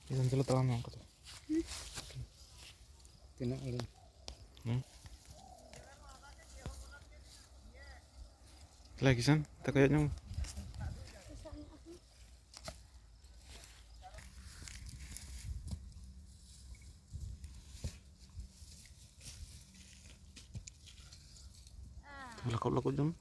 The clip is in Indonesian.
Isang sila talang ako to. Tinang ulit. Lagi san, tak kayak nyong. Lakot-lakot dyan.